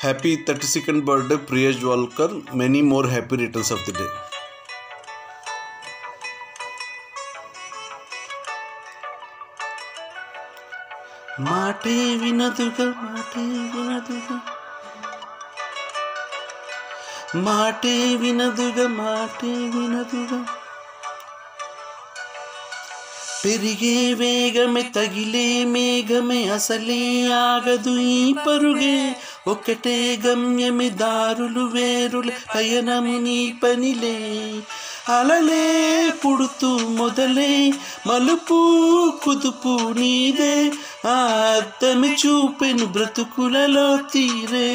Happy 32nd birthday Priya Jwalkar. Many more happy returns of the day. మాటే వినదుగా మాటే వినదుగా మాటే వినదుగా మాటే వినదుగా పెరిగే వేగమే తగిలే మేఘమే అసలే ఆగదు ఈ పరుగే ఒకటే గమ్యమే దారులు వేరులే పయనము నీ పనిలే అలలే పుడుతూ మొదలే మలుపు కుదుపు నీదే ఆ అద్దమి చూపెను బ్రతుకులలో తీరే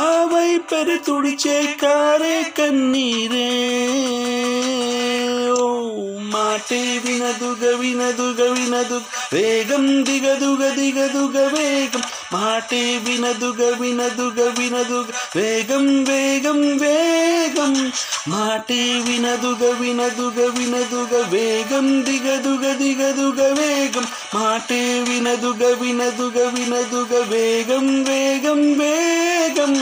ఆ వైపరి తుడిచే కారే కన్నీరే మాటే వినదుగా వినదుగా వినదు వేగం దిగదుగా దిగదుగా వేగం మాటే వినదుగా వినదుగా వినదుగా వేగం వేగం వేగం మాటే వినదుగా వినదుగా వినదుగా వేగం దిగదుగా దిగదుగా వేగం మాటే వినదుగా వినదుగా వినదుగా వేగం వేగం వేగం.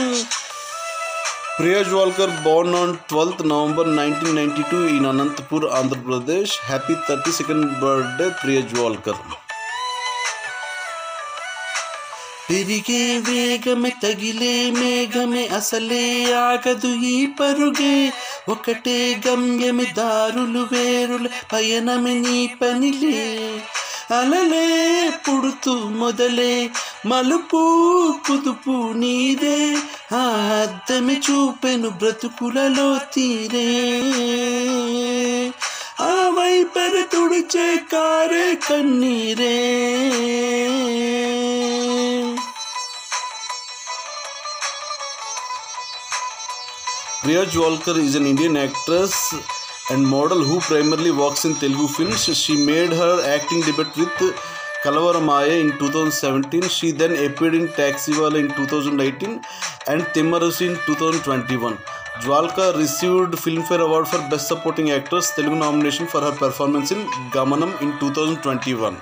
Priya Jwalkar, born on 12th November 1992 in Anantapur, Andhra Pradesh. Happy 32nd birthday, Priya Jwalkar. పెరిగే వేగమే తగిలే మేఘమే అసలే ఆగదు ఈ పరుగే ఒకటే గమ్యమే దారులు వేరులే పయనమే నీ పనిలే అలలే పుడుతూ మొదలే మలుపు కుదుపు నీదే ఆ అద్దమి చూపెను బ్రతుకులలో తీరే ఆ వైపరి తుడిచే కారే కన్నీరే. Priya Jwalkar is an Indian actress and model who primarily works in Telugu films. She made her acting debut with Kalavaramaya in 2017. She then appeared in Taxiwala in 2018 and Timarasu in 2021. Jwalkar received Filmfare Award for Best Supporting Actress Telugu nomination for her performance in Gamanam in 2021.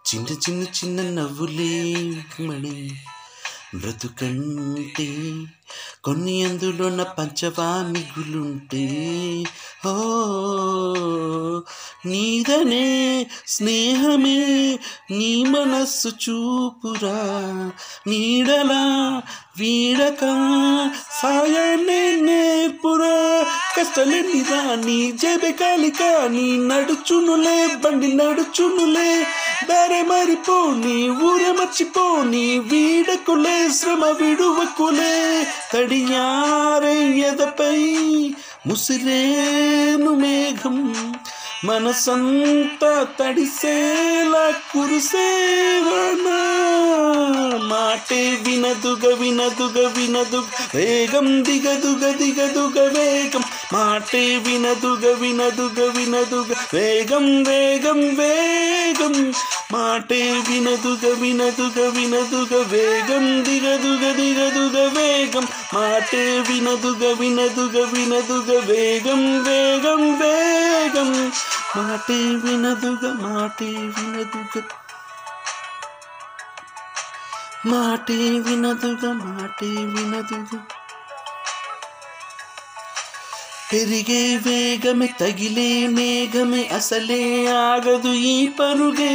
చిన్న చిన్న చిన్న నవ్వులే మణి బ్రతుకంటే కొన్ని అందులోన పంచవా మిగులుంటే ఓ నీదనే స్నేహమే నీ మనస్సు చూపురా నీడలా వీడక సాయాన్నే నేర్పురా కష్టలేని రాని జేబే కాలిక నీ నడుచునులే బండి నడుచునులే దారే మారిపోని ఊరే మర్చిపోని వీడకులే శ్రమ విడువకులే తడియారే ఎదపై ముసిరేను మేఘం మనసంతా తడిసేలా కురిసేవనా మాటే వినదుగా వినదుగా వినదుగా వేగం దిగదుగా దిగదుగా వేగం మాటే వినదుగా వినదుగా వినదుగా వేగం వేగం వేగం మాటే వినదుగా వినదుగా వినదుగా వేగం దిగదుగా దిగదుగా వేగం మాటే వినదుగా వినదుగా వినదుగా వేగం వేగం వేగం మాటే వినదుగా మాటే వినదుగా మాటే వినదుగా మాటే వినదుగా పెరిగే వేగమే తగిలే మేఘమే అసలే ఆగదు ఈ పరుగే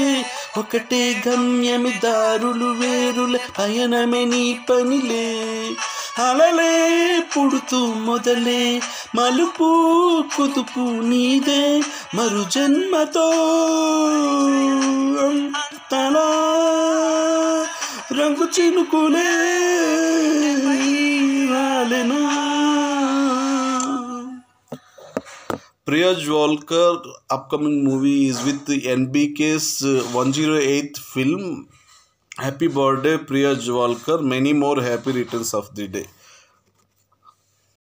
ఒకటే గమ్యమే దారులు వేరులే పయనమే నీ పనిలే అలలే పుడుతూ మొదలే మలుపు కుదుపు నీదే మరు జన్మతో తలా రంగు చినుకులే రాలెనా. Priya Jwalkar upcoming movie is with NBK's 108th film. Happy birthday Priya Jwalkar. Many more happy returns of the day.